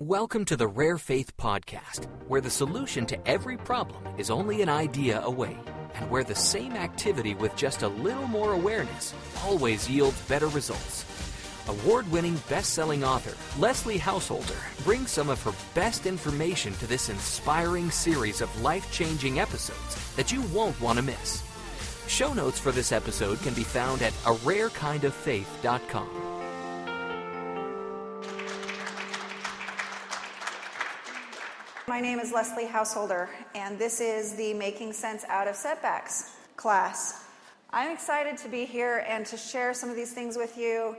Welcome to the Rare Faith Podcast, where the solution to every problem is only an idea away, and where the same activity with just a little more awareness always yields better results. Award-winning best-selling author Leslie Householder brings some of her best information to this inspiring series of life-changing episodes that you won't want to miss. Show notes for this episode can be found at ararekindoffaith.com. My name is Leslie Householder, and this is the Making Sense Out of Setbacks class. I'm excited to be here and to share some of these things with you,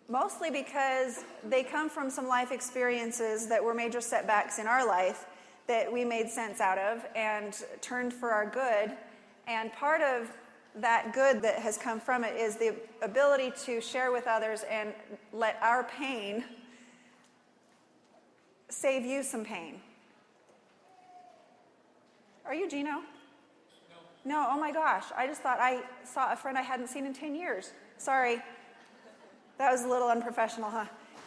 mostly because they come from some life experiences that were major setbacks in our life that we made sense out of and turned for our good. And part of that good that has come from it is the ability to share with others and let our pain save you some pain. Are you Gino? No, oh my gosh. I just thought I saw a friend I hadn't seen in 10 years. Sorry. That was a little unprofessional, huh?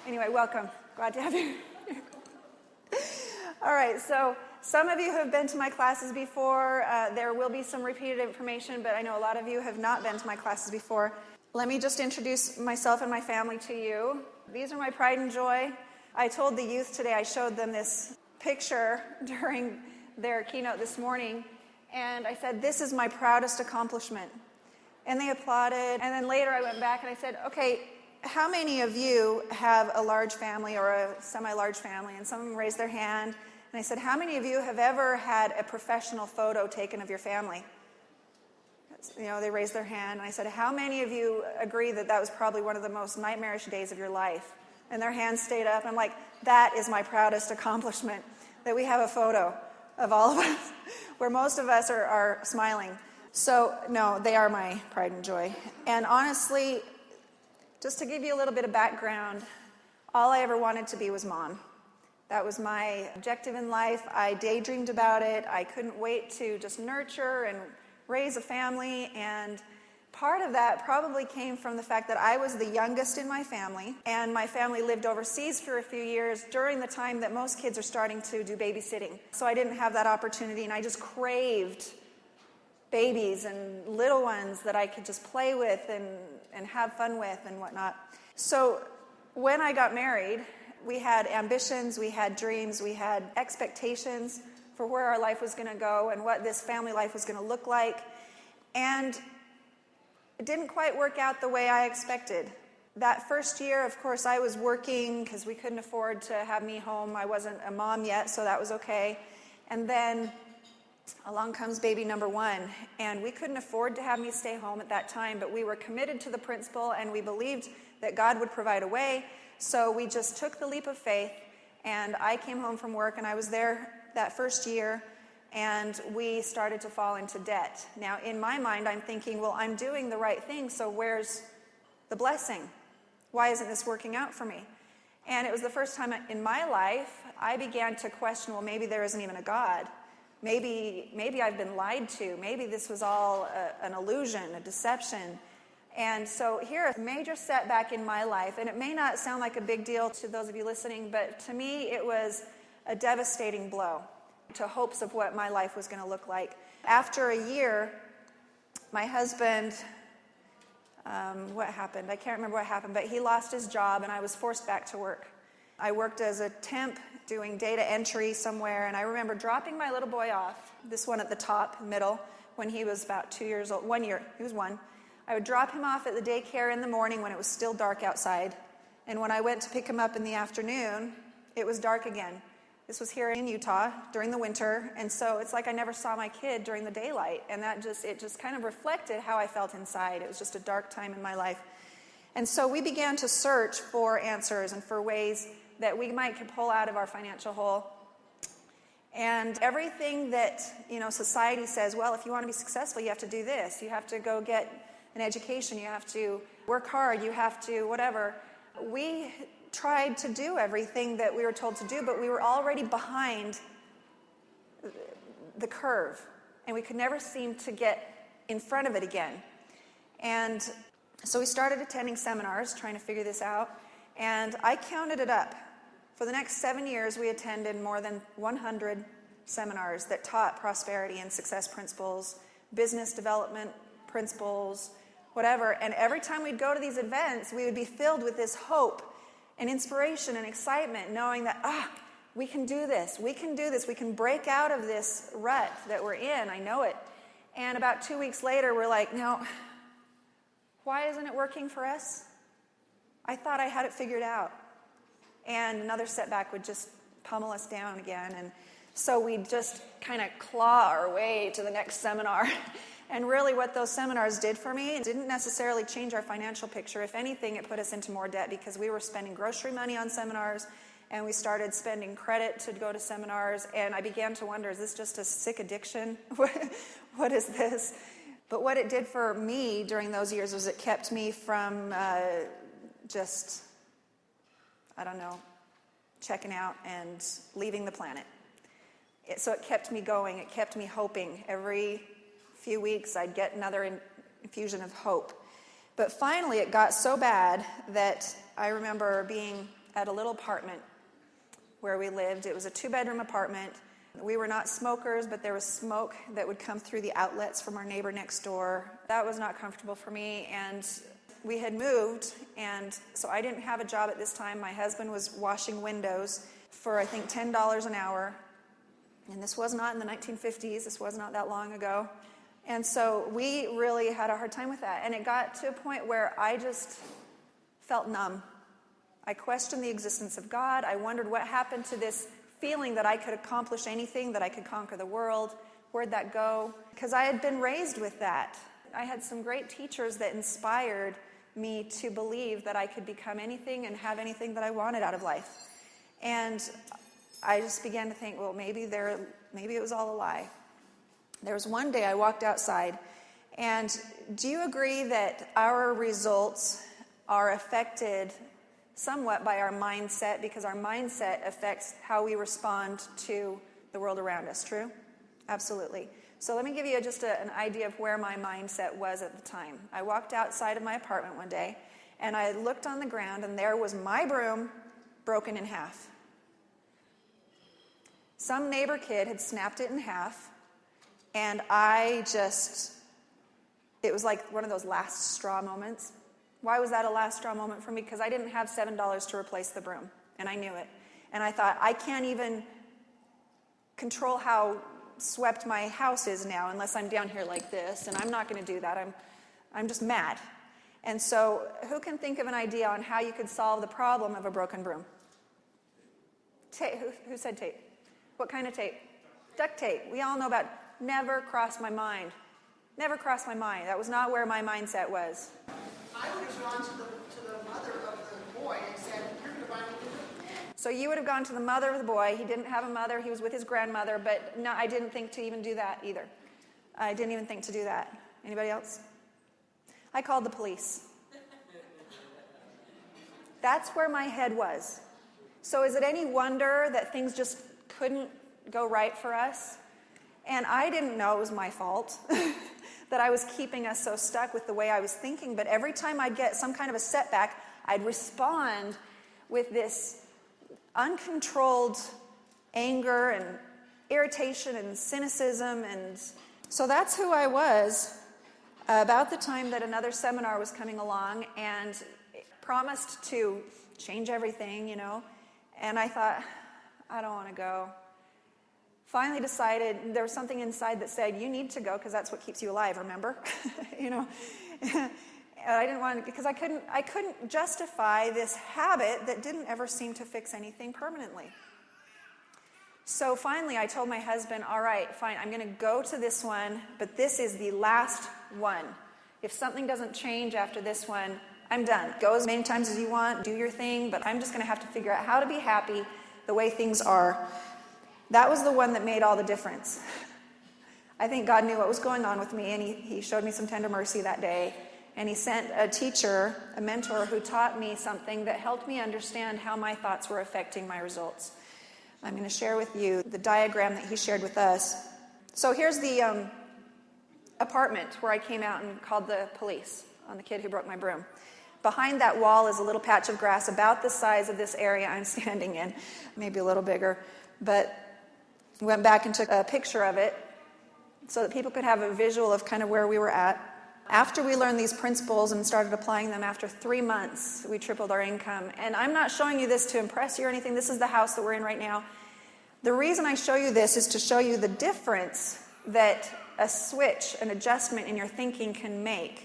Anyway, welcome. Glad to have you. All right, so some of you have been to my classes before. There will be some repeated information, but I know a lot of you have not been to my classes before. Let me just introduce myself and my family to you. These are my pride and joy. I told the youth today, I showed them this picture during their keynote this morning, and I said, this is my proudest accomplishment. And they applauded, and then later I went back and I said, okay, how many of you have a large family or a semi-large family? And some of them raised their hand, and I said, how many of you have ever had a professional photo taken of your family? You know, they raised their hand, and I said, how many of you agree that that was probably one of the most nightmarish days of your life? And their hands stayed up. I'm like, that is my proudest accomplishment, that we have a photo of all of us, where most of us are smiling. So, no, they are my pride and joy. And honestly, just to give you a little bit of background, all I ever wanted to be was mom. That was my objective in life. I daydreamed about it. I couldn't wait to just nurture and raise a family, and part of that probably came from the fact that I was the youngest in my family, and my family lived overseas for a few years during the time that most kids are starting to do babysitting. So I didn't have that opportunity, and I just craved babies and little ones that I could just play with and have fun with and whatnot. So when I got married, we had ambitions, we had dreams, we had expectations for where our life was going to go and what this family life was going to look like. And it didn't quite work out the way I expected. That first year, of course, I was working because we couldn't afford to have me home. I wasn't a mom yet, so that was okay. And then along comes baby number one, and we couldn't afford to have me stay home at that time, but we were committed to the principle, and we believed that God would provide a way. So we just took the leap of faith, and I came home from work, and I was there that first year, and we started to fall into debt. Now, in my mind, I'm thinking, well, I'm doing the right thing, so where's the blessing? Why isn't this working out for me? And it was the first time in my life I began to question, well, maybe there isn't even a God. Maybe I've been lied to. Maybe this was all an illusion, a deception. And so here, a major setback in my life, and it may not sound like a big deal to those of you listening, but to me it was a devastating blow to hopes of what my life was going to look like. After a year, my husband, what happened? I can't remember what happened, but he lost his job and I was forced back to work. I worked as a temp doing data entry somewhere, and I remember dropping my little boy off, this one at the top, middle, when he was about 2 years old, 1 year, he was one. I would drop him off at the daycare in the morning when it was still dark outside, and when I went to pick him up in the afternoon, it was dark again. This was here in Utah during the winter, and so it's like I never saw my kid during the daylight, and it just kind of reflected how I felt inside. It was just a dark time in my life. And so we began to search for answers and for ways that we might pull out of our financial hole. And everything that, society says, well, if you want to be successful, you have to do this. You have to go get an education. You have to work hard. You have to whatever. We tried to do everything that we were told to do, but we were already behind the curve, and we could never seem to get in front of it again. And so we started attending seminars, trying to figure this out, and I counted it up. For the next 7 years, we attended more than 100 seminars that taught prosperity and success principles, business development principles, whatever. And every time we'd go to these events, we would be filled with this hope and inspiration and excitement, knowing that, we can do this, we can break out of this rut that we're in, I know it. And about 2 weeks later, we're like, no, why isn't it working for us? I thought I had it figured out. And another setback would just pummel us down again. And so we'd just kind of claw our way to the next seminar. And really what those seminars did for me, it didn't necessarily change our financial picture. If anything, it put us into more debt because we were spending grocery money on seminars, and we started spending credit to go to seminars. And I began to wonder, is this just a sick addiction? What is this? But what it did for me during those years was it kept me from checking out and leaving the planet. So it kept me going. It kept me hoping. Every few weeks, I'd get another infusion of hope. But finally, it got so bad that I remember being at a little apartment where we lived. It was a 2-bedroom apartment. We were not smokers, but there was smoke that would come through the outlets from our neighbor next door. That was not comfortable for me, and we had moved, and so I didn't have a job at this time. My husband was washing windows for, I think, $10 an hour, and this was not in the 1950s. This was not that long ago. And so we really had a hard time with that, and it got to a point where I just felt numb. I questioned the existence of God. I wondered what happened to this feeling that I could accomplish anything, that I could conquer the world. Where'd that go? Because I had been raised with that. I had some great teachers that inspired me to believe that I could become anything and have anything that I wanted out of life. And I just began to think, well, maybe it was all a lie. There was one day I walked outside, and do you agree that our results are affected somewhat by our mindset, because our mindset affects how we respond to the world around us? True? Absolutely. So let me give you just an idea of where my mindset was at the time. I walked outside of my apartment one day, and I looked on the ground, and there was my broom broken in half. Some neighbor kid had snapped it in half, and it was like one of those last straw moments. Why was that a last straw moment for me? Because I didn't have $7 to replace the broom, and I knew it. And I thought, I can't even control how swept my house is now unless I'm down here like this, and I'm not going to do that. I'm just mad. And so who can think of an idea on how you could solve the problem of a broken broom? Tape. Who said tape? What kind of tape? Duct tape. We all know about it. Never crossed my mind. Never crossed my mind. That was not where my mindset was. I would have gone to the mother of the boy and said, you're going to buy me the broom. So you would have gone to the mother of the boy. He didn't have a mother. He was with his grandmother. But no, I didn't think to even do that either. I didn't even think to do that. Anybody else? I called the police. That's where my head was. So is it any wonder that things just couldn't go right for us? And I didn't know it was my fault that I was keeping us so stuck with the way I was thinking. But every time I'd get some kind of a setback, I'd respond with this uncontrolled anger and irritation and cynicism. And so that's who I was about the time that another seminar was coming along and promised to change everything, And I thought, I don't want to go. Finally decided, there was something inside that said, you need to go because that's what keeps you alive, remember? And I didn't want to, because I couldn't justify this habit that didn't ever seem to fix anything permanently. So finally I told my husband, all right, fine, I'm going to go to this one, but this is the last one. If something doesn't change after this one, I'm done. Go as many times as you want, do your thing, but I'm just going to have to figure out how to be happy the way things are. That was the one that made all the difference. I think God knew what was going on with me, and he showed me some tender mercy that day. And he sent a teacher, a mentor, who taught me something that helped me understand how my thoughts were affecting my results. I'm going to share with you the diagram that he shared with us. So here's the apartment where I came out and called the police on the kid who broke my broom. Behind that wall is a little patch of grass about the size of this area I'm standing in, maybe a little bigger. But we went back and took a picture of it so that people could have a visual of kind of where we were at. After we learned these principles and started applying them, after 3 months, we tripled our income. And I'm not showing you this to impress you or anything. This is the house that we're in right now. The reason I show you this is to show you the difference that a switch, an adjustment in your thinking can make.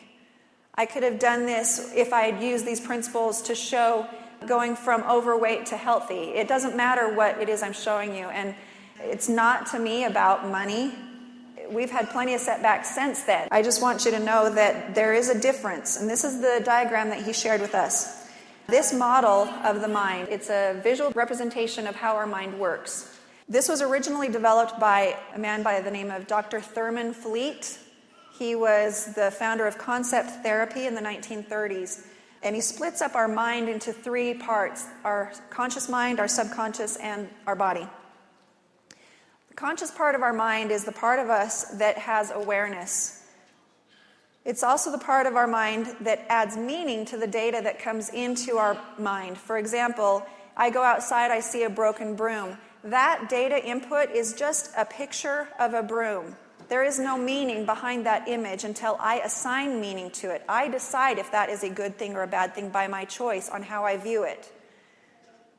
I could have done this if I had used these principles to show going from overweight to healthy. It doesn't matter what it is I'm showing you. And it's not, to me, about money. We've had plenty of setbacks since then. I just want you to know that there is a difference. And this is the diagram that he shared with us. This model of the mind, it's a visual representation of how our mind works. This was originally developed by a man by the name of Dr. Thurman Fleet. He was the founder of concept therapy in the 1930s. And he splits up our mind into 3 parts: our conscious mind, our subconscious, and our body. The conscious part of our mind is the part of us that has awareness. It's also the part of our mind that adds meaning to the data that comes into our mind. For example, I go outside, I see a broken broom. That data input is just a picture of a broom. There is no meaning behind that image until I assign meaning to it. I decide if that is a good thing or a bad thing by my choice on how I view it.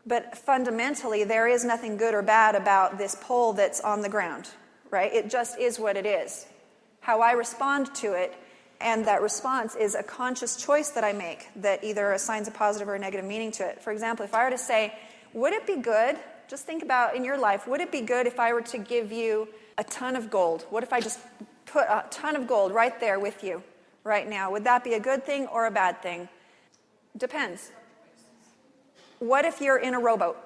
But fundamentally, there is nothing good or bad about this pole that's on the ground, right? It just is what it is. How I respond to it, and that response is a conscious choice that I make that either assigns a positive or a negative meaning to it. For example, if I were to say, would it be good, just think about in your life, would it be good if I were to give you a ton of gold? What if I just put a ton of gold right there with you right now? Would that be a good thing or a bad thing? Depends. What if you're in a rowboat?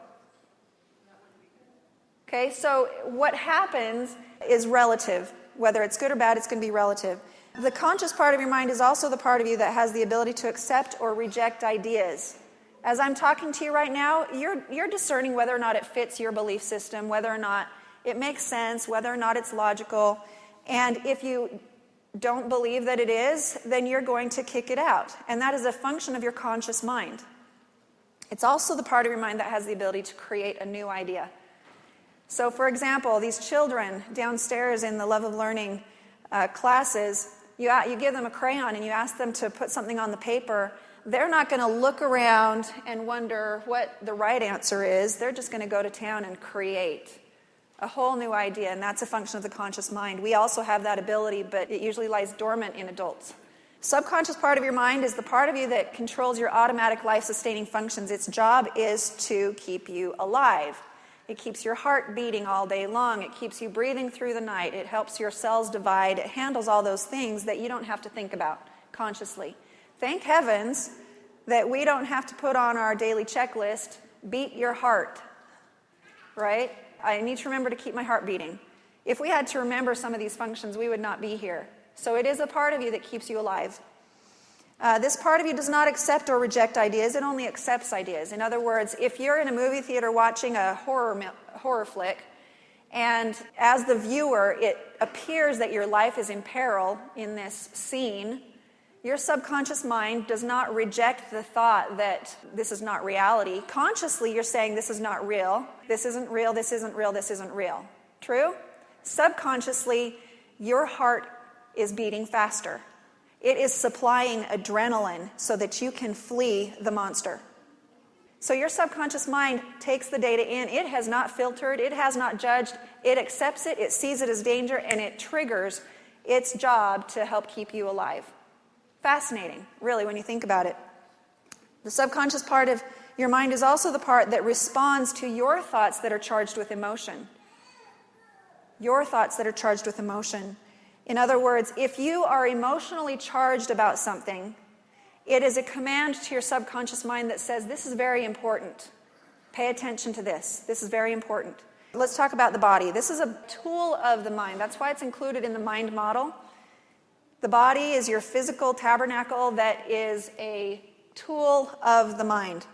Okay, so what happens is relative. Whether it's good or bad, it's going to be relative. The conscious part of your mind is also the part of you that has the ability to accept or reject ideas. As I'm talking to you right now, you're discerning whether or not it fits your belief system, whether or not it makes sense, whether or not it's logical. And if you don't believe that it is, then you're going to kick it out. And that is a function of your conscious mind. It's also the part of your mind that has the ability to create a new idea. So, for example, these children downstairs in the Love of Learning classes, you give them a crayon and you ask them to put something on the paper. They're not going to look around and wonder what the right answer is. They're just going to go to town and create a whole new idea, and that's a function of the conscious mind. We also have that ability, but it usually lies dormant in adults. Subconscious part of your mind is the part of you that controls your automatic life-sustaining functions. Its job is to keep you alive. It keeps your heart beating all day long. It keeps you breathing through the night. It helps your cells divide. It handles all those things that you don't have to think about consciously. Thank heavens that we don't have to put on our daily checklist, beat your heart, right? I need to remember to keep my heart beating. If we had to remember some of these functions, we would not be here. So it is a part of you that keeps you alive. This part of you does not accept or reject ideas. It only accepts ideas. In other words, if you're in a movie theater watching a horror flick, and as the viewer, it appears that your life is in peril in this scene, your subconscious mind does not reject the thought that this is not reality. Consciously, you're saying this is not real. This isn't real. This isn't real. This isn't real. True? Subconsciously, your heart is beating faster. It is supplying adrenaline so that you can flee the monster. So your subconscious mind takes the data in. It has not filtered. It has not judged. It accepts it. It sees it as danger, and it triggers its job to help keep you alive. Fascinating, really, when you think about it. The subconscious part of your mind is also the part that responds to your thoughts that are charged with emotion. Your thoughts that are charged with emotion. In other words, if you are emotionally charged about something, it is a command to your subconscious mind that says, this is very important. Pay attention to this. This is very important. Let's talk about the body. This is a tool of the mind. That's why it's included in the mind model. The body is your physical tabernacle that is a tool of the mind.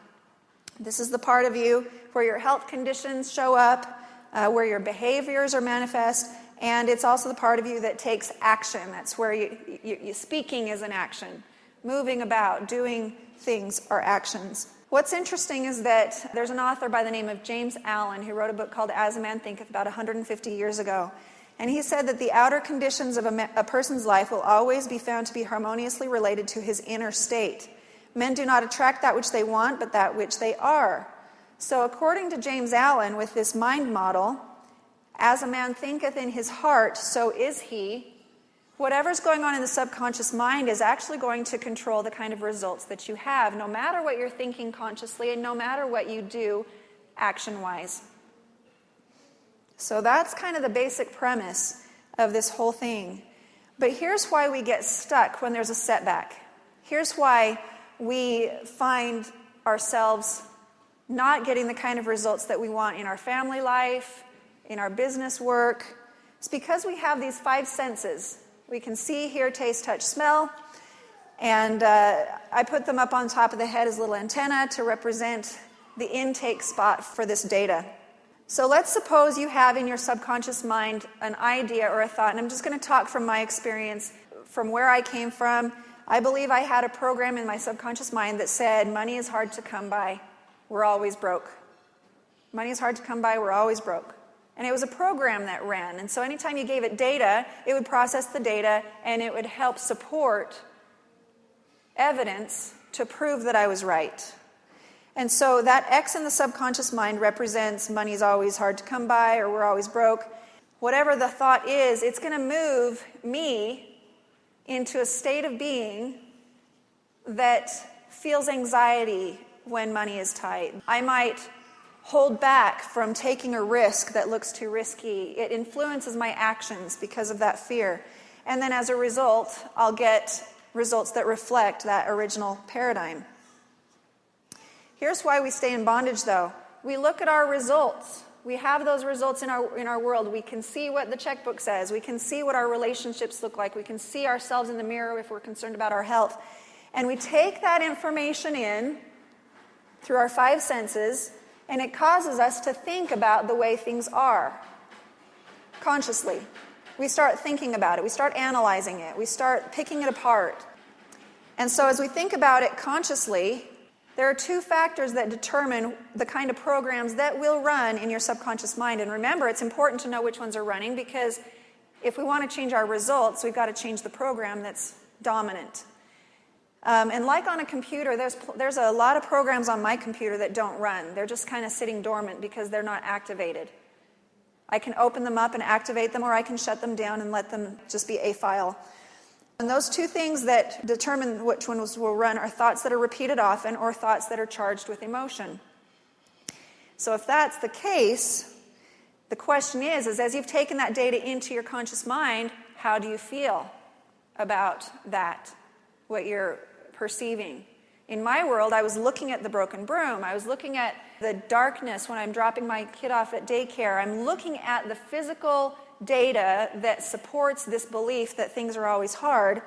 This is the part of you where your health conditions show up, where your behaviors are manifest, and it's also the part of you that takes action. That's where you speaking is an action, moving about, doing things are actions. What's interesting is that there's an author by the name of James Allen who wrote a book called As a Man Thinketh about 150 years ago. And he said that the outer conditions of a person's life will always be found to be harmoniously related to his inner state. Men do not attract that which they want, but that which they are. So according to James Allen, with this mind model, as a man thinketh in his heart, so is he. Whatever's going on in the subconscious mind is actually going to control the kind of results that you have, no matter what you're thinking consciously and no matter what you do action-wise. So that's kind of the basic premise of this whole thing. But here's why we get stuck when there's a setback. Here's why we find ourselves not getting the kind of results that we want in our family life, in our business work. It's because we have these 5 senses. We can see, hear, taste, touch, smell. And I put them up on top of the head as little antenna to represent the intake spot for this data. So let's suppose you have in your subconscious mind an idea or a thought, and I'm just going to talk from my experience, from where I came from. I believe I had a program in my subconscious mind that said, money is hard to come by, we're always broke. Money is hard to come by, we're always broke. And it was a program that ran. And so anytime you gave it data, it would process the data and it would help support evidence to prove that I was right. And so that X in the subconscious mind represents money's always hard to come by or we're always broke. Whatever the thought is, it's going to move me into a state of being that feels anxiety when money is tight. I might hold back from taking a risk that looks too risky. It influences my actions because of that fear. And then as a result, I'll get results that reflect that original paradigm. Here's why we stay in bondage, though. We look at our results. We have those results in our world. We can see what the checkbook says. We can see what our relationships look like. We can see ourselves in the mirror if we're concerned about our health. And we take that information in through our 5 senses, and it causes us to think about the way things are consciously. We start thinking about it. We start analyzing it. We start picking it apart. And so as we think about it consciously, there are 2 factors that determine the kind of programs that will run in your subconscious mind. And remember, it's important to know which ones are running, because if we want to change our results, we've got to change the program that's dominant. And like on a computer, there's a lot of programs on my computer that don't run. They're just kind of sitting dormant because they're not activated. I can open them up and activate them, or I can shut them down and let them just be a file. And those 2 things that determine which ones will run are thoughts that are repeated often or thoughts that are charged with emotion. So if that's the case, the question is as you've taken that data into your conscious mind, how do you feel about that, what you're perceiving? In my world, I was looking at the broken broom. I was looking at the darkness when I'm dropping my kid off at daycare. I'm looking at the physical data that supports this belief that things are always hard.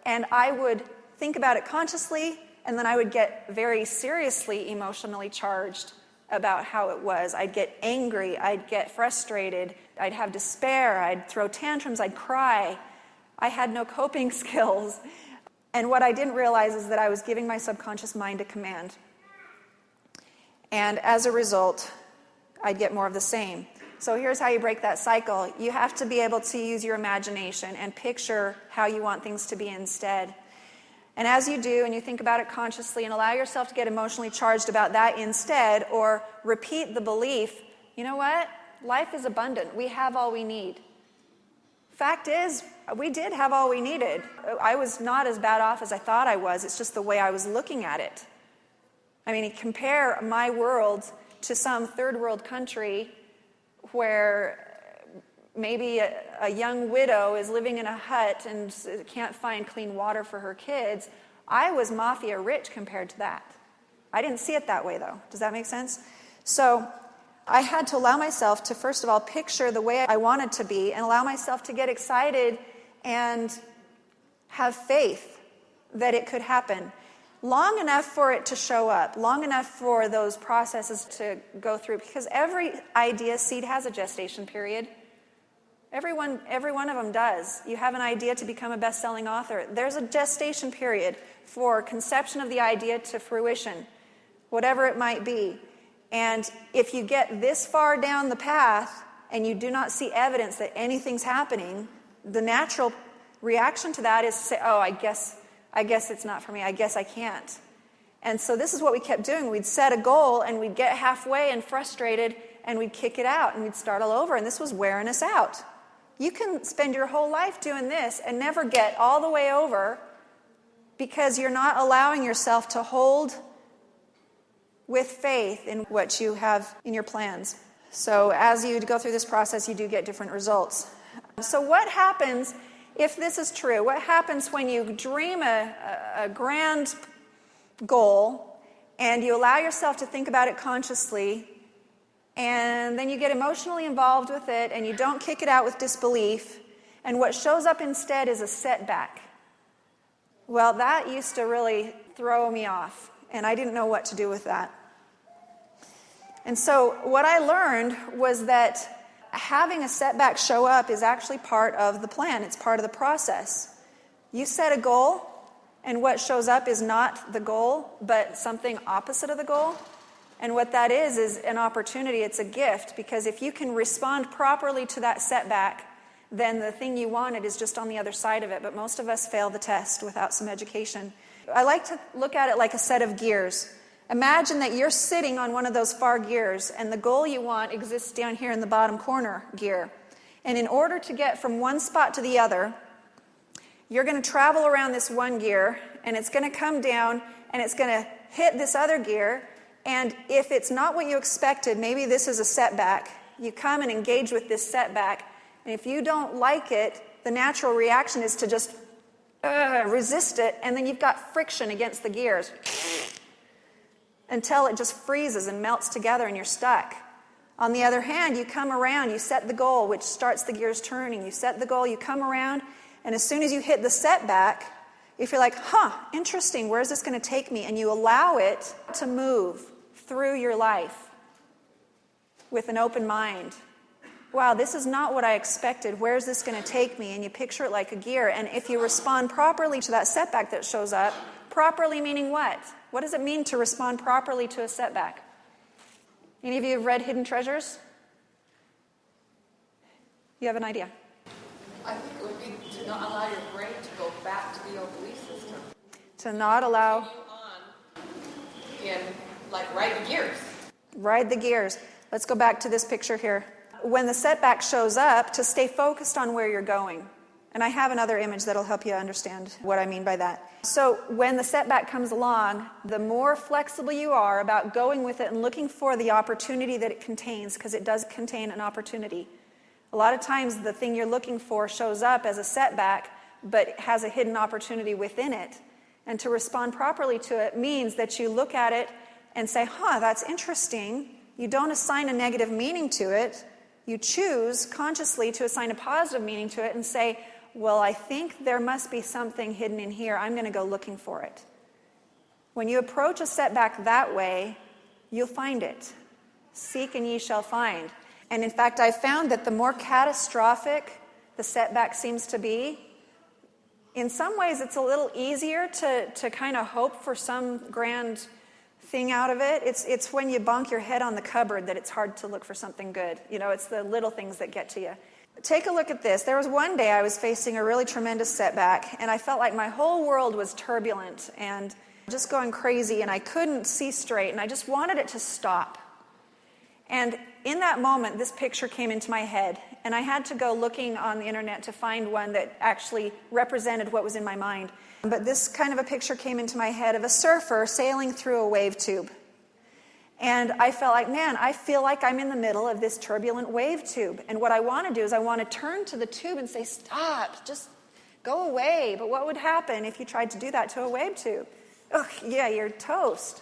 And I would think about it consciously, and then I would get very seriously emotionally charged about how it was. I'd get angry. I'd get frustrated. I'd have despair. I'd throw tantrums. I'd cry. I had no coping skills. And what I didn't realize is that I was giving my subconscious mind a command. And as a result, I'd get more of the same. So here's how you break that cycle. You have to be able to use your imagination and picture how you want things to be instead. And as you do, and you think about it consciously and allow yourself to get emotionally charged about that instead, or repeat the belief, you know what? Life is abundant. We have all we need. Fact is, we did have all we needed. I was not as bad off as I thought I was. It's just the way I was looking at it. I mean, compare my world to some third world country where maybe a young widow is living in a hut and can't find clean water for her kids. I was mafia rich compared to that. I didn't see it that way, though. Does that make sense? So I had to allow myself to, first of all, picture the way I wanted to be and allow myself to get excited and have faith that it could happen. Long enough for it to show up, long enough for those processes to go through, because every idea seed has a gestation period. Every one of them does. You have an idea to become a best-selling author. There's a gestation period for conception of the idea to fruition, whatever it might be. And if you get this far down the path and you do not see evidence that anything's happening, the natural reaction to that is to say, oh, I guess it's not for me. I guess I can't. And so this is what we kept doing. We'd set a goal and we'd get halfway and frustrated and we'd kick it out and we'd start all over. And this was wearing us out. You can spend your whole life doing this and never get all the way over because you're not allowing yourself to hold with faith in what you have in your plans. So as you go through this process, you do get different results. So what happens if this is true? What happens when you dream a grand goal and you allow yourself to think about it consciously, and then you get emotionally involved with it and you don't kick it out with disbelief, and what shows up instead is a setback? Well, that used to really throw me off, and I didn't know what to do with that. And so what I learned was that having a setback show up is actually part of the plan. It's part of the process. You set a goal, and what shows up is not the goal, but something opposite of the goal. And what that is an opportunity. It's a gift, because if you can respond properly to that setback, then the thing you wanted is just on the other side of it. But most of us fail the test without some education. I like to look at it like a set of gears. Imagine that you're sitting on one of those far gears, and the goal you want exists down here in the bottom corner gear. And in order to get from one spot to the other, you're going to travel around this one gear, and it's going to come down, and it's going to hit this other gear. And if it's not what you expected, maybe this is a setback, you come and engage with this setback, and if you don't like it, the natural reaction is to just resist it, and then you've got friction against the gears until it just freezes and melts together and you're stuck. On the other hand, you come around, you set the goal, which starts the gears turning. You set the goal, you come around, and as soon as you hit the setback, if you're like, interesting, where is this going to take me? And you allow it to move through your life with an open mind. Wow, this is not what I expected. Where is this going to take me? And you picture it like a gear. And if you respond properly to that setback that shows up, properly meaning what? What does it mean to respond properly to a setback? Any of you have read Hidden Treasures? You have an idea? I think it would be to not allow your brain to go back to the old belief system. To not allow... Ride the gears. Ride the gears. Let's go back to this picture here. When the setback shows up, to stay focused on where you're going. And I have another image that'll help you understand what I mean by that. So when the setback comes along, the more flexible you are about going with it and looking for the opportunity that it contains, because it does contain an opportunity. A lot of times the thing you're looking for shows up as a setback, but has a hidden opportunity within it. And to respond properly to it means that you look at it and say, that's interesting. You don't assign a negative meaning to it. You choose consciously to assign a positive meaning to it and say, well, I think there must be something hidden in here. I'm going to go looking for it. When you approach a setback that way, you'll find it. Seek and ye shall find. And in fact, I found that the more catastrophic the setback seems to be, in some ways it's a little easier to kind of hope for some grand thing out of it. It's when you bonk your head on the cupboard that it's hard to look for something good. It's the little things that get to you. Take a look at this. There was one day I was facing a really tremendous setback, and I felt like my whole world was turbulent and just going crazy, and I couldn't see straight, and I just wanted it to stop. And in that moment, this picture came into my head, and I had to go looking on the internet to find one that actually represented what was in my mind. But this kind of a picture came into my head of a surfer sailing through a wave tube. And I felt like, I feel like I'm in the middle of this turbulent wave tube. And what I want to do is I want to turn to the tube and say, stop, just go away. But what would happen if you tried to do that to a wave tube? You're toast.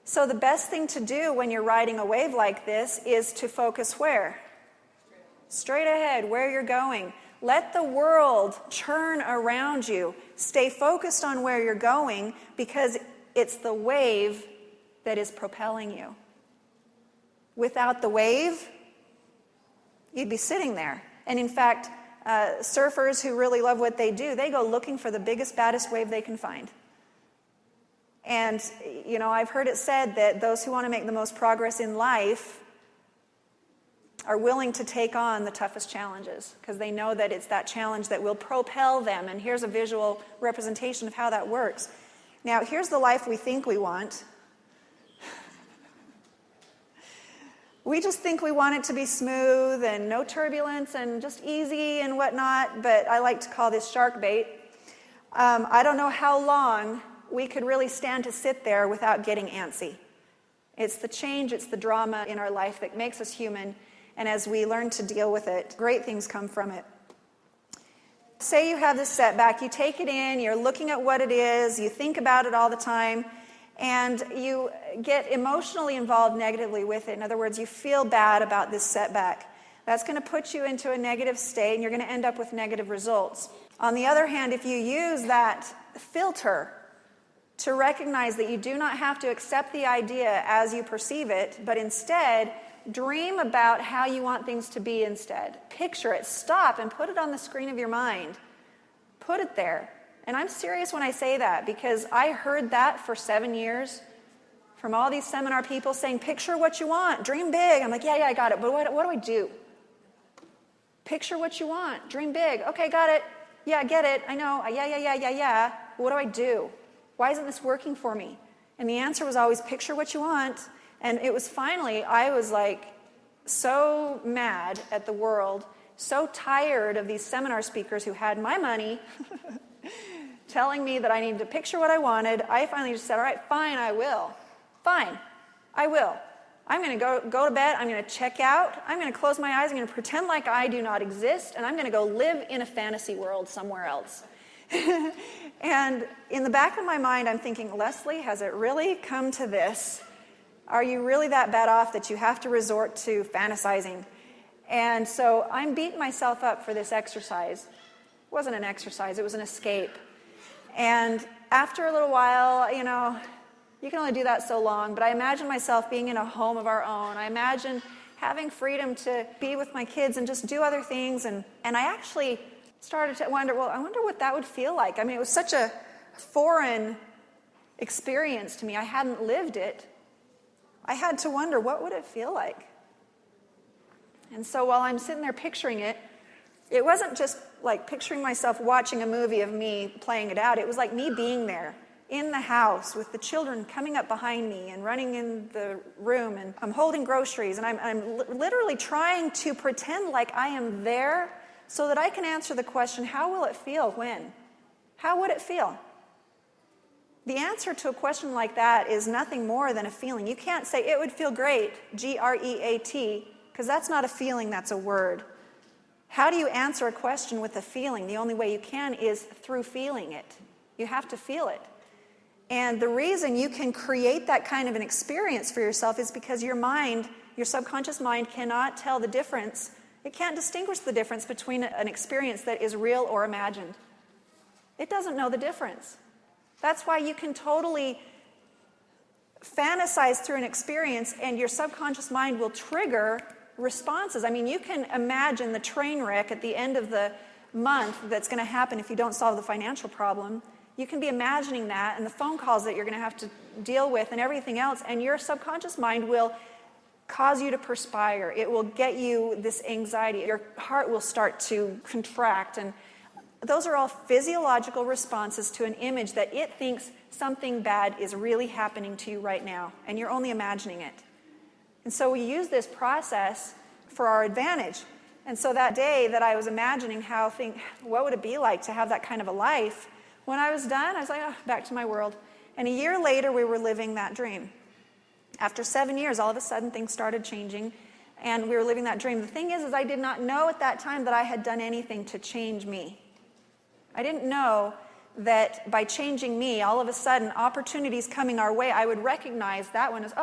So the best thing to do when you're riding a wave like this is to focus where? Straight ahead, where you're going. Let the world churn around you. Stay focused on where you're going, because it's the wave that is propelling you. Without the wave, you'd be sitting there. And in fact, surfers who really love what they do, they go looking for the biggest, baddest wave they can find. And, I've heard it said that those who want to make the most progress in life are willing to take on the toughest challenges because they know that it's that challenge that will propel them. And here's a visual representation of how that works. Now, here's the life we think we want. We just think we want it to be smooth and no turbulence and just easy and whatnot, but I like to call this shark bait. I don't know how long we could really stand to sit there without getting antsy. It's the change, it's the drama in our life that makes us human, and as we learn to deal with it, great things come from it. Say you have this setback, you take it in, you're looking at what it is, you think about it all the time, and you get emotionally involved negatively with it. In other words, you feel bad about this setback. That's going to put you into a negative state, and you're going to end up with negative results. On the other hand, if you use that filter to recognize that you do not have to accept the idea as you perceive it, but instead dream about how you want things to be instead. Picture it. Stop and put it on the screen of your mind. Put it there. And I'm serious when I say that because I heard that for 7 years from all these seminar people saying, picture what you want, dream big. I'm like, yeah, I got it. But what do I do? Picture what you want, dream big. Okay, got it. Yeah, I get it. I know. Yeah. What do I do? Why isn't this working for me? And the answer was always picture what you want. And it was finally, I was like so mad at the world, so tired of these seminar speakers who had my money telling me that I needed to picture what I wanted. I finally just said, all right, fine, I will. Fine, I will. I'm going to go to bed. I'm going to check out. I'm going to close my eyes. I'm going to pretend like I do not exist. And I'm going to go live in a fantasy world somewhere else. And in the back of my mind, I'm thinking, Leslie, has it really come to this? Are you really that bad off that you have to resort to fantasizing? And so I'm beating myself up for this exercise. It wasn't an exercise. It was an escape. And after a little while, you can only do that so long, but I imagine myself being in a home of our own. I imagine having freedom to be with my kids and just do other things. And I actually started to wonder, I wonder what that would feel like. I mean, it was such a foreign experience to me. I hadn't lived it. I had to wonder, what would it feel like? And so while I'm sitting there picturing it, it wasn't just like picturing myself watching a movie of me playing it out. It was like me being there in the house with the children coming up behind me and running in the room, and I'm holding groceries, and I'm literally trying to pretend like I am there so that I can answer the question, how will it feel when? How would it feel? The answer to a question like that is nothing more than a feeling. You can't say, it would feel great, G-R-E-A-T, because that's not a feeling, that's a word. How do you answer a question with a feeling? The only way you can is through feeling it. You have to feel it. And the reason you can create that kind of an experience for yourself is because your mind, your subconscious mind, cannot tell the difference. It can't distinguish the difference between an experience that is real or imagined. It doesn't know the difference. That's why you can totally fantasize through an experience and your subconscious mind will trigger responses. I mean, you can imagine the train wreck at the end of the month that's going to happen if you don't solve the financial problem. You can be imagining that and the phone calls that you're going to have to deal with and everything else, and your subconscious mind will cause you to perspire. It will get you this anxiety. Your heart will start to contract, and those are all physiological responses to an image that it thinks something bad is really happening to you right now, and you're only imagining it. And so we use this process for our advantage. And so that day that I was imagining what would it be like to have that kind of a life, when I was done, I was like, back to my world. And a year later, we were living that dream. After 7 years, all of a sudden, things started changing, and we were living that dream. The thing is I did not know at that time that I had done anything to change me. I didn't know that by changing me, all of a sudden, opportunities coming our way, I would recognize that one as,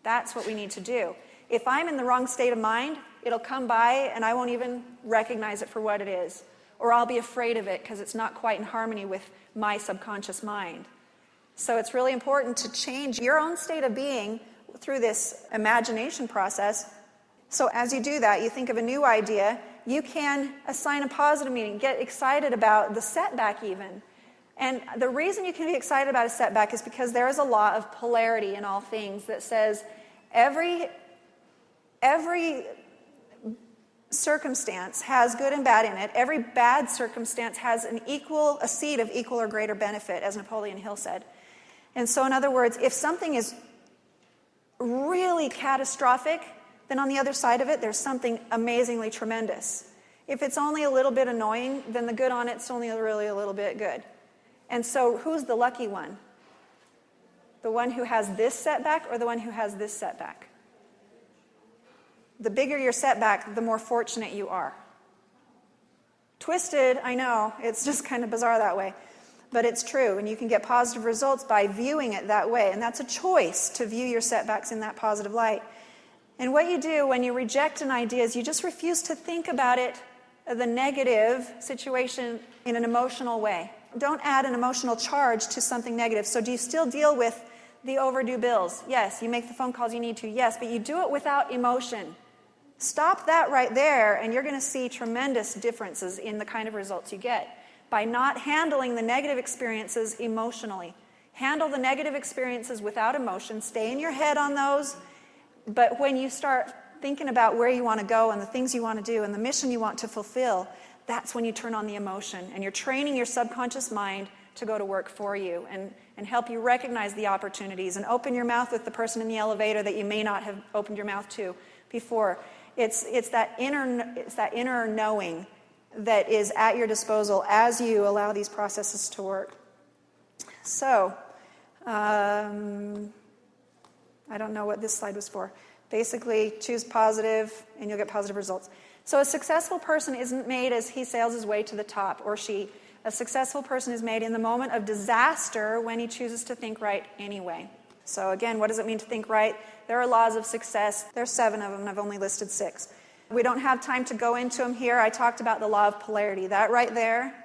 that's what we need to do. If I'm in the wrong state of mind, it'll come by and I won't even recognize it for what it is. Or I'll be afraid of it because it's not quite in harmony with my subconscious mind. So it's really important to change your own state of being through this imagination process. So as you do that, you think of a new idea You can assign a positive meaning, get excited about the setback even. And the reason you can be excited about a setback is because there is a law of polarity in all things that says every circumstance has good and bad in it. Every bad circumstance has a seed of equal or greater benefit, as Napoleon Hill said. And so, in other words, if something is really catastrophic, then on the other side of it, there's something amazingly tremendous. If it's only a little bit annoying, then the good on it's only really a little bit good. And so who's the lucky one? The one who has this setback or the one who has this setback? The bigger your setback, the more fortunate you are. Twisted, I know, it's just kind of bizarre that way. But it's true, and you can get positive results by viewing it that way. And that's a choice, to view your setbacks in that positive light. And what you do when you reject an idea is you just refuse to think about it, the negative situation, in an emotional way. Don't add an emotional charge to something negative. So do you still deal with the overdue bills? Yes. You make the phone calls you need to? Yes. But you do it without emotion. Stop that right there, and you're going to see tremendous differences in the kind of results you get by not handling the negative experiences emotionally. Handle the negative experiences without emotion. Stay in your head on those. But when you start thinking about where you want to go and the things you want to do and the mission you want to fulfill, that's when you turn on the emotion. And you're training your subconscious mind to go to work for you and help you recognize the opportunities and open your mouth with the person in the elevator that you may not have opened your mouth to before. It's that inner knowing that is at your disposal as you allow these processes to work. So, I don't know what this slide was for. Basically, choose positive and you'll get positive results. So a successful person isn't made as he sails his way to the top, or she. A successful person is made in the moment of disaster when he chooses to think right anyway. So again, what does it mean to think right? There are laws of success. There's 7 of them, and I've only listed 6. We don't have time to go into them here. I talked about the law of polarity. That right there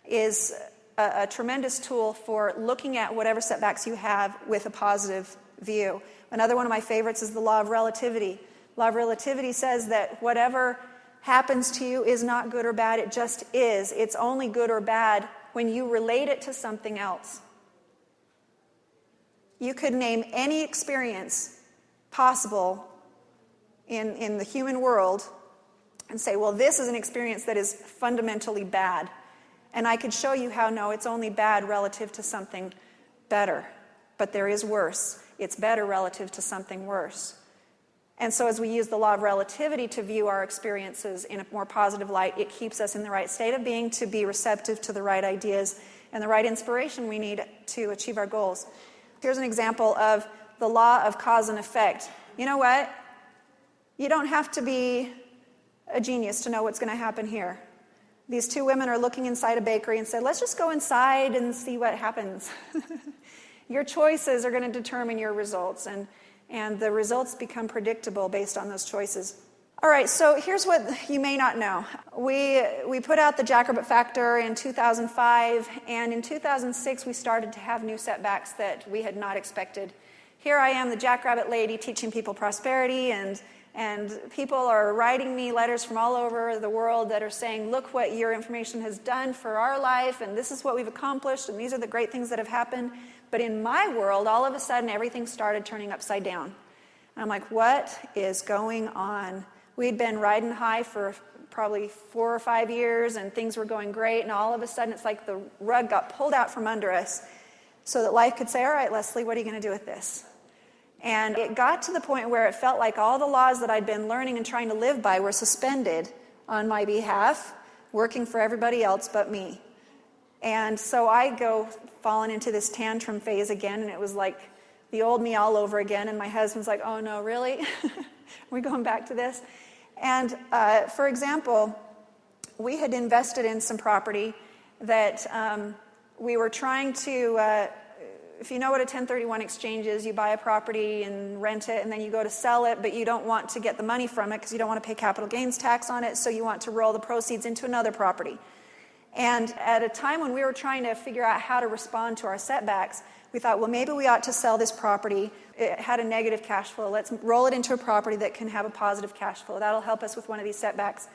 is a tremendous tool for looking at whatever setbacks you have with a positive view. Another one of my favorites is the law of relativity. Law of relativity says that whatever happens to you is not good or bad, it just is. It's only good or bad when you relate it to something else. You could name any experience possible in the human world and say, well, this is an experience that is fundamentally bad. And I could show you how, no, it's only bad relative to something better. But there is worse. It's better relative to something worse. And so as we use the law of relativity to view our experiences in a more positive light, it keeps us in the right state of being to be receptive to the right ideas and the right inspiration we need to achieve our goals. Here's an example of the law of cause and effect. You know what? You don't have to be a genius to know what's going to happen here. These 2 women are looking inside a bakery and said, let's just go inside and see what happens. Your choices are going to determine your results, and the results become predictable based on those choices. All right, so here's what you may not know. We put out the Jackrabbit Factor in 2005, and in 2006 we started to have new setbacks that we had not expected. Here I am, the Jackrabbit lady, teaching people prosperity, and people are writing me letters from all over the world that are saying, look what your information has done for our life, and this is what we've accomplished, and these are the great things that have happened. But in my world, all of a sudden, everything started turning upside down. And I'm like, what is going on? We'd been riding high for probably 4 or 5 years, and things were going great, and all of a sudden, it's like the rug got pulled out from under us so that life could say, all right, Leslie, what are you going to do with this? And it got to the point where it felt like all the laws that I'd been learning and trying to live by were suspended on my behalf, working for everybody else but me. And so I go falling into this tantrum phase again, and it was like the old me all over again. And my husband's like, oh no, really? Are we going back to this? And for example, we had invested in some property that we were trying to, if you know what a 1031 exchange is, you buy a property and rent it, and then you go to sell it, but you don't want to get the money from it because you don't want to pay capital gains tax on it, so you want to roll the proceeds into another property. And at a time when we were trying to figure out how to respond to our setbacks, we thought, well, maybe we ought to sell this property. It had a negative cash flow. Let's roll it into a property that can have a positive cash flow. That'll help us with one of these setbacks.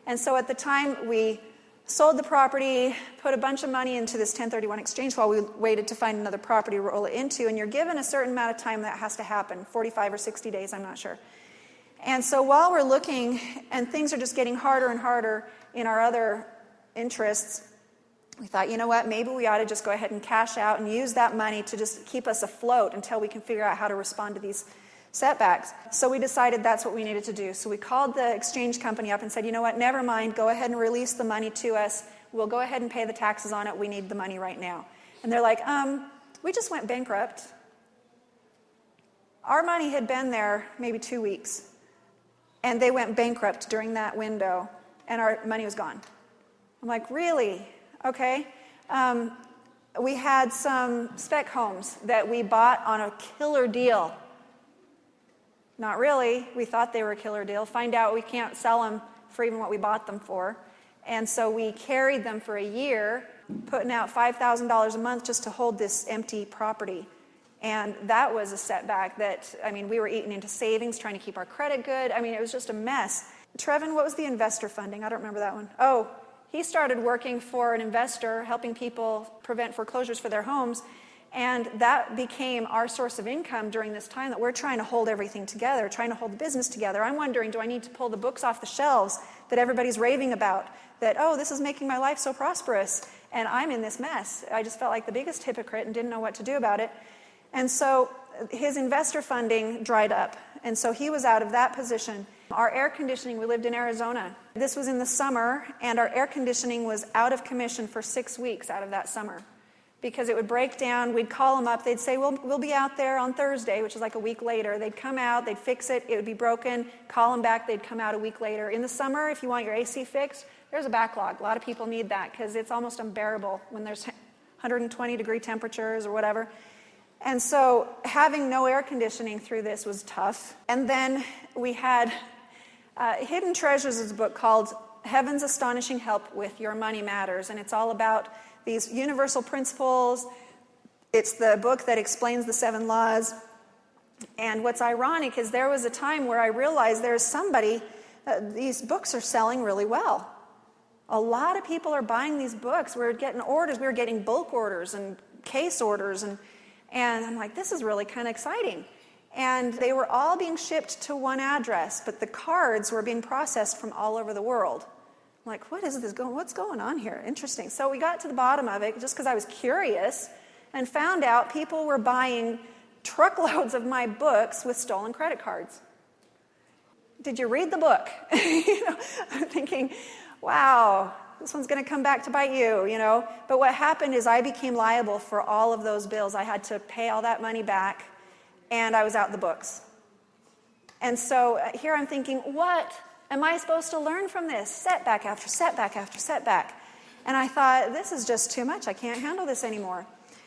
And so at the time, we sold the property, put a bunch of money into this 1031 exchange while we waited to find another property to roll it into, and you're given a certain amount of time that has to happen, 45 or 60 days, I'm not sure. And so while we're looking, and things are just getting harder and harder in our other interests, we thought, you know what, maybe we ought to just go ahead and cash out and use that money to just keep us afloat until we can figure out how to respond to these setbacks. So we decided that's what we needed to do. So we called the exchange company up and said, you know what, never mind, go ahead and release the money to us. We'll go ahead and pay the taxes on it. We need the money right now. And they're like, we just went bankrupt. Our money had been there maybe 2 weeks, and they went bankrupt during that window, and our money was gone. I'm like, really? Okay. We had some spec homes that we bought on a killer deal. Not really. We thought they were a killer deal. Find out we can't sell them for even what we bought them for. And so we carried them for a year, putting out $5,000 a month just to hold this empty property. And that was a setback that, we were eating into savings, trying to keep our credit good. It was just a mess. Trevin, what was the investor funding? I don't remember that one. Oh, he started working for an investor, helping people prevent foreclosures for their homes. And that became our source of income during this time that we're trying to hold everything together, trying to hold the business together. I'm wondering, do I need to pull the books off the shelves that everybody's raving about? That, oh, this is making my life so prosperous, and I'm in this mess. I just felt like the biggest hypocrite and didn't know what to do about it. And so his investor funding dried up, and so he was out of that position. Our air conditioning, we lived in Arizona. This was in the summer, and our air conditioning was out of commission for 6 weeks out of that summer. Because it would break down, we'd call them up, they'd say, we'll be out there on Thursday, which is like a week later. They'd come out, they'd fix it, it would be broken, call them back, they'd come out a week later. In the summer, if you want your AC fixed, there's a backlog. A lot of people need that because it's almost unbearable when there's 120-degree temperatures or whatever. And so having no air conditioning through this was tough. And then we had Hidden Treasures is a book called Heaven's Astonishing Help with Your Money Matters, and it's all about these universal principles. It's the book that explains the 7 laws. And what's ironic is there was a time where I realized there's somebody, these books are selling really well. A lot of people are buying these books. We're getting orders. We were getting bulk orders and case orders. And I'm like, this is really kind of exciting. And they were all being shipped to one address, but the cards were being processed from all over the world. I'm like, what's going on here? Interesting. So we got to the bottom of it just because I was curious and found out people were buying truckloads of my books with stolen credit cards. Did you read the book? I'm thinking, wow, this one's going to come back to bite you, But what happened is I became liable for all of those bills. I had to pay all that money back, and I was out the books. And so here I'm thinking, what am I supposed to learn from this? Setback after setback after setback. And I thought, this is just too much. I can't handle this anymore.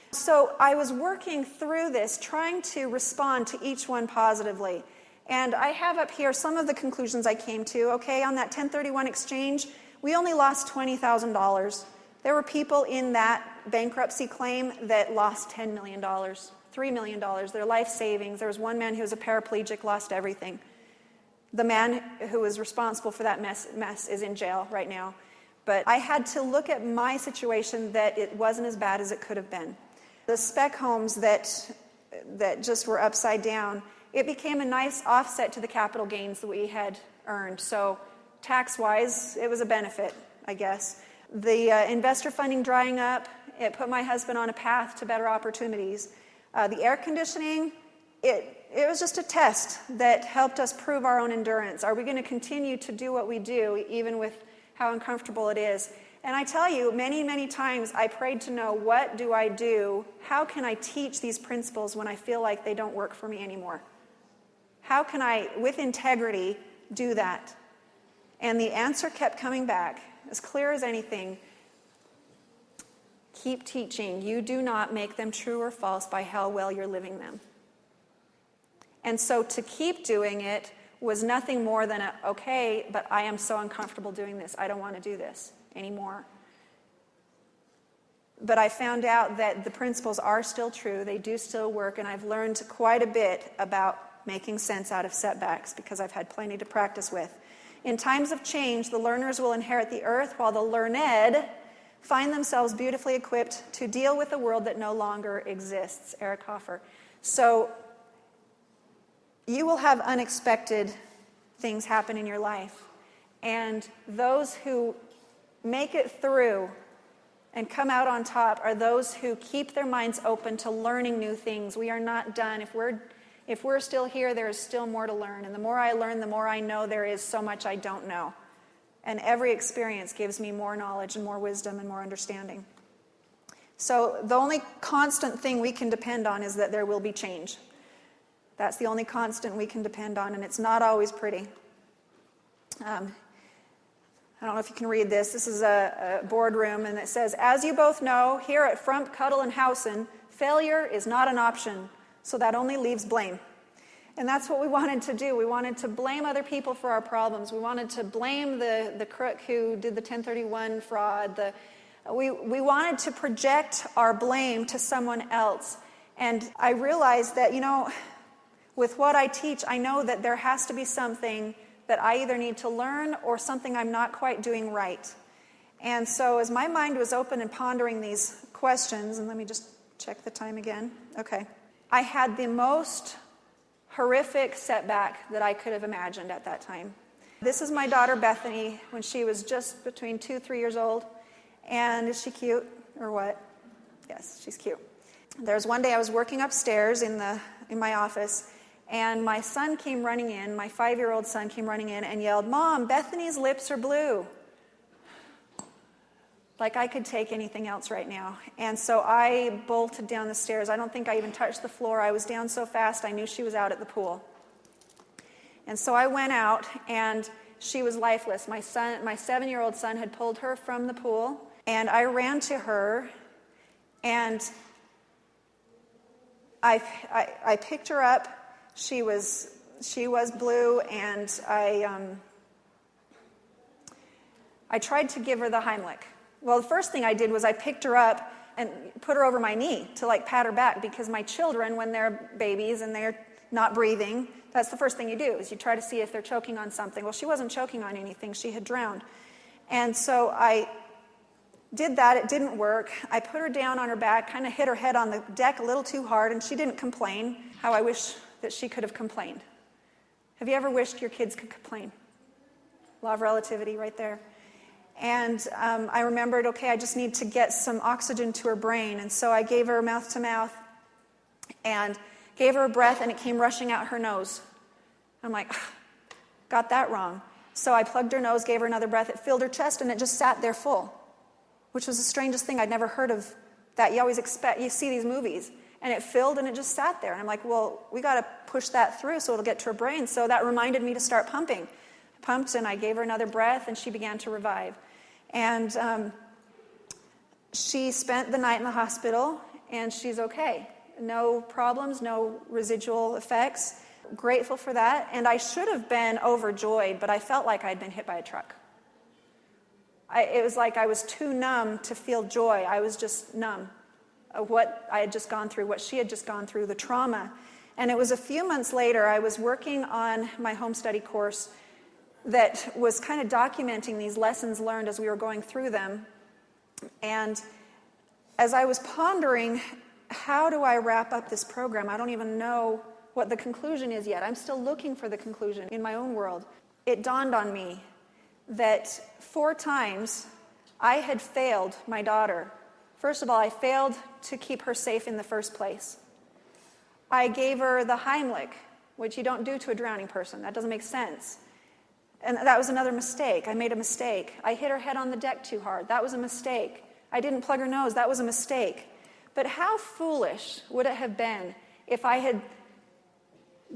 So I was working through this, trying to respond to each one positively. And I have up here some of the conclusions I came to. Okay, on that 1031 exchange, we only lost $20,000. There were people in that bankruptcy claim that lost $10 million, $3 million, their life savings. There was one man who was a paraplegic, lost everything. The man who was responsible for that mess is in jail right now. But I had to look at my situation that it wasn't as bad as it could have been. The spec homes that just were upside down, it became a nice offset to the capital gains that we had earned. So tax-wise, it was a benefit, I guess. The investor funding drying up, it put my husband on a path to better opportunities. The air conditioning, it was just a test that helped us prove our own endurance. Are we going to continue to do what we do, even with how uncomfortable it is? And I tell you, many, many times I prayed to know, what do I do? How can I teach these principles when I feel like they don't work for me anymore? How can I, with integrity, do that? And the answer kept coming back, as clear as anything. Keep teaching. You do not make them true or false by how well you're living them. And so to keep doing it was nothing more than okay, but I am so uncomfortable doing this. I don't want to do this anymore. But I found out that the principles are still true. They do still work, and I've learned quite a bit about making sense out of setbacks because I've had plenty to practice with. In times of change, the learners will inherit the earth, while the learned find themselves beautifully equipped to deal with a world that no longer exists. Eric Hoffer. So you will have unexpected things happen in your life. And those who make it through and come out on top are those who keep their minds open to learning new things. We are not done. If we're still here, there is still more to learn. And the more I learn, the more I know there is so much I don't know. And every experience gives me more knowledge and more wisdom and more understanding. So the only constant thing we can depend on is that there will be change. That's the only constant we can depend on, and it's not always pretty. I don't know if you can read this. This is a boardroom, and it says, "As you both know, here at Frump, Cuddle, and Housen, failure is not an option, so that only leaves blame." And that's what we wanted to do. We wanted to blame other people for our problems. We wanted to blame the crook who did the 1031 fraud. We wanted to project our blame to someone else. And I realized that, with what I teach, I know that there has to be something that I either need to learn or something I'm not quite doing right. And so as my mind was open and pondering these questions, and let me just check the time again. Okay. I had the most horrific setback that I could have imagined at that time. This is my daughter Bethany when she was just between 2 and 3 years old. And is she cute or what? Yes, she's cute. There's one day I was working upstairs in my office, and my son came running in, my 5-year-old son came running in and yelled, "Mom, Bethany's lips are blue." Like I could take anything else right now. And so I bolted down the stairs. I don't think I even touched the floor. I was down so fast I knew she was out at the pool. And so I went out, and she was lifeless. My 7-year-old son had pulled her from the pool, and I ran to her, and I picked her up. She was blue, and I tried to give her the Heimlich. Well, the first thing I did was I picked her up and put her over my knee to pat her back, because my children, when they're babies and they're not breathing, that's the first thing you do, is you try to see if they're choking on something. Well, she wasn't choking on anything. She had drowned. And so I did that. It didn't work. I put her down on her back, kind of hit her head on the deck a little too hard, and she didn't complain. How I wish that she could have complained. Have you ever wished your kids could complain? Law of relativity right there. And I remembered, okay, I just need to get some oxygen to her brain. And so I gave her mouth to mouth and gave her a breath, and it came rushing out her nose. I'm like, got that wrong. So I plugged her nose, gave her another breath. It filled her chest, and it just sat there full, which was the strangest thing. I'd never heard of that. You always you see these movies, and it filled, and it just sat there. And I'm like, well, we got to push that through so it'll get to her brain. So that reminded me to start pumping. I pumped, and I gave her another breath, and she began to revive. And she spent the night in the hospital, and she's okay. No problems, no residual effects. Grateful for that. And I should have been overjoyed, but I felt like I'd been hit by a truck. It was like I was too numb to feel joy. I was just numb of what I had just gone through, what she had just gone through, the trauma. And it was a few months later, I was working on my home study course that was kind of documenting these lessons learned as we were going through them. And as I was pondering, how do I wrap up this program? I don't even know what the conclusion is yet. I'm still looking for the conclusion in my own world. It dawned on me that 4 times I had failed my daughter. First of all, I failed to keep her safe in the first place. I gave her the Heimlich, which you don't do to a drowning person. That doesn't make sense. And that was another mistake. I made a mistake. I hit her head on the deck too hard. That was a mistake. I didn't plug her nose. That was a mistake. But how foolish would it have been if I had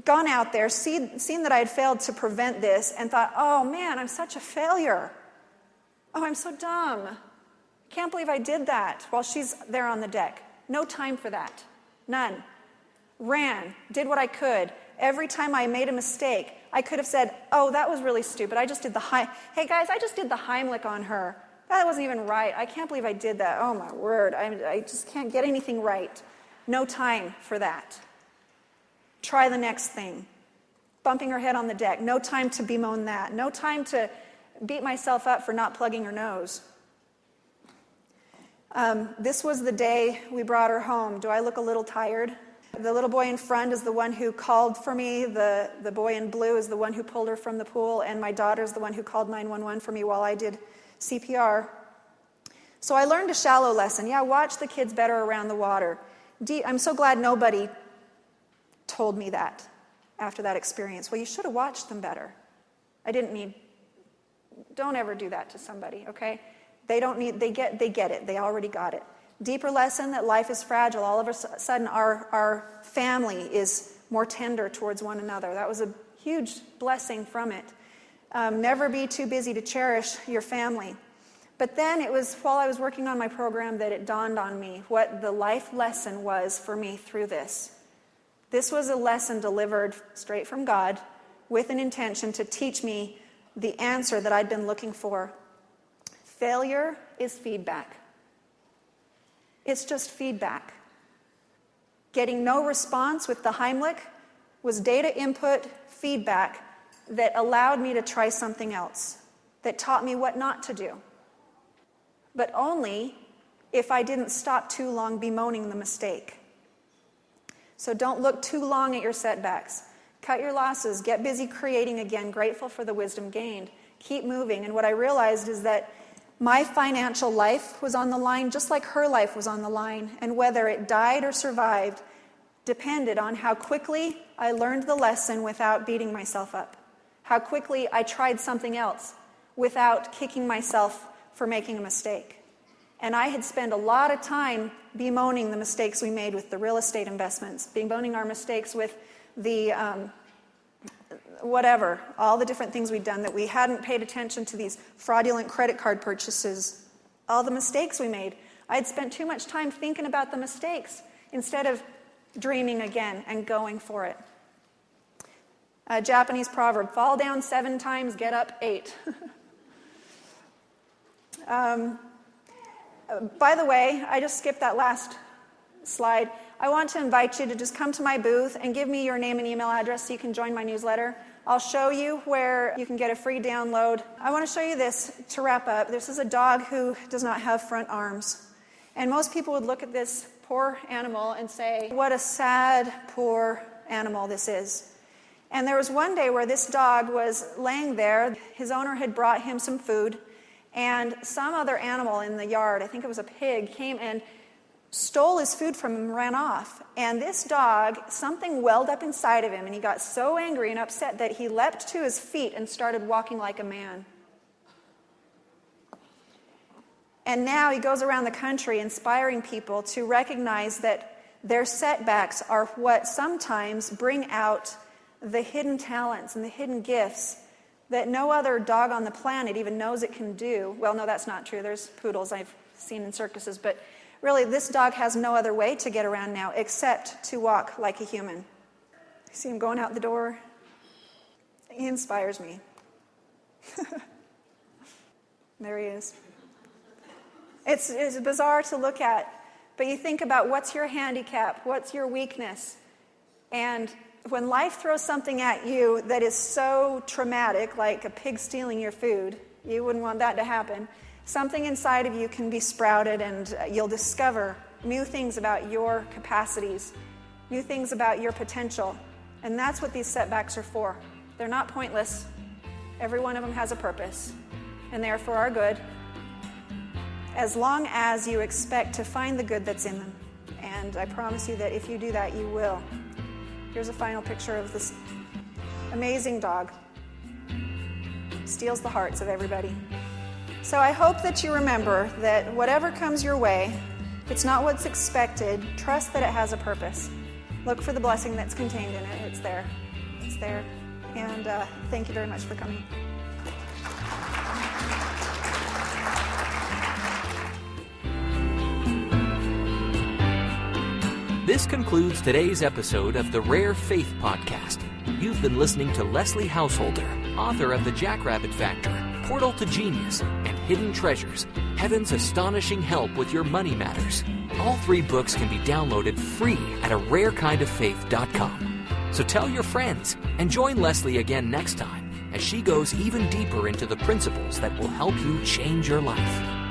gone out there, seen that I had failed to prevent this, and thought, oh man, I'm such a failure. Oh, I'm so dumb. Can't believe I did that while she's there on the deck. No time for that. None. Ran, did what I could. Every time I made a mistake, I could have said, oh, that was really stupid. I just did hey guys, I just did the Heimlich on her. That wasn't even right. I can't believe I did that. Oh my word, I just can't get anything right. No time for that. Try the next thing. bumping her head on the deck. No time to bemoan that. No time to beat myself up for not plugging her nose. This was the day we brought her home. Do I look a little tired? The little boy in front is the one who called for me. The boy in blue is the one who pulled her from the pool. And my daughter is the one who called 911 for me while I did CPR. So I learned a shallow lesson. Yeah, watch the kids better around the water. I'm so glad nobody told me that after that experience. Well, you should have watched them better. Don't ever do that to somebody, okay? They get it. They already got it. Deeper lesson that life is fragile. All of a sudden, our family is more tender towards one another. That was a huge blessing from it. Never be too busy to cherish your family. But then it was while I was working on my program that it dawned on me what the life lesson was for me through this. This was a lesson delivered straight from God with an intention to teach me the answer that I'd been looking for. Failure is feedback. It's just feedback. Getting no response with the Heimlich was data input feedback that allowed me to try something else, that taught me what not to do. But only if I didn't stop too long bemoaning the mistake. So don't look too long at your setbacks. Cut your losses. Get busy creating again, grateful for the wisdom gained. Keep moving. And what I realized is that my financial life was on the line just like her life was on the line. And whether it died or survived depended on how quickly I learned the lesson without beating myself up. How quickly I tried something else without kicking myself for making a mistake. And I had spent a lot of time bemoaning the mistakes we made with the real estate investments, bemoaning our mistakes with the all the different things we'd done, that we hadn't paid attention to these fraudulent credit card purchases, all the mistakes we made. I'd spent too much time thinking about the mistakes instead of dreaming again and going for it. A Japanese proverb, fall down 7 times, get up 8. By the way, I just skipped that last slide. I want to invite you to just come to my booth and give me your name and email address so you can join my newsletter. I'll show you where you can get a free download. I want to show you this to wrap up. This is a dog who does not have front arms. And most people would look at this poor animal and say, what a sad, poor animal this is. And there was one day where this dog was laying there. His owner had brought him some food, and some other animal in the yard, I think it was a pig, came and stole his food from him and ran off. And this dog, something welled up inside of him, and he got so angry and upset that he leapt to his feet and started walking like a man. And now he goes around the country inspiring people to recognize that their setbacks are what sometimes bring out the hidden talents and the hidden gifts that no other dog on the planet even knows it can do. Well, no, that's not true. There's poodles I've seen in circuses, but really this dog has no other way to get around now except to walk like a human. See him going out the door? He inspires me. There he is. It's bizarre to look at, but you think about what's your handicap, what's your weakness, and when life throws something at you that is so traumatic, like a pig stealing your food, you wouldn't want that to happen, something inside of you can be sprouted, and you'll discover new things about your capacities, new things about your potential. And that's what these setbacks are for. They're not pointless. Every one of them has a purpose, and they are for our good, as long as you expect to find the good that's in them. And I promise you that if you do that, you will. Here's a final picture of this amazing dog. Steals the hearts of everybody. So I hope that you remember that whatever comes your way, if it's not what's expected, trust that it has a purpose. Look for the blessing that's contained in it. It's there. It's there. And thank you very much for coming. This concludes today's episode of the Rare Faith Podcast. You've been listening to Leslie Householder, author of The Jackrabbit Factor, Portal to Genius, and Hidden Treasures, Heaven's Astonishing Help with Your Money Matters. All 3 books can be downloaded free at ararekindoffaith.com. So tell your friends and join Leslie again next time as she goes even deeper into the principles that will help you change your life.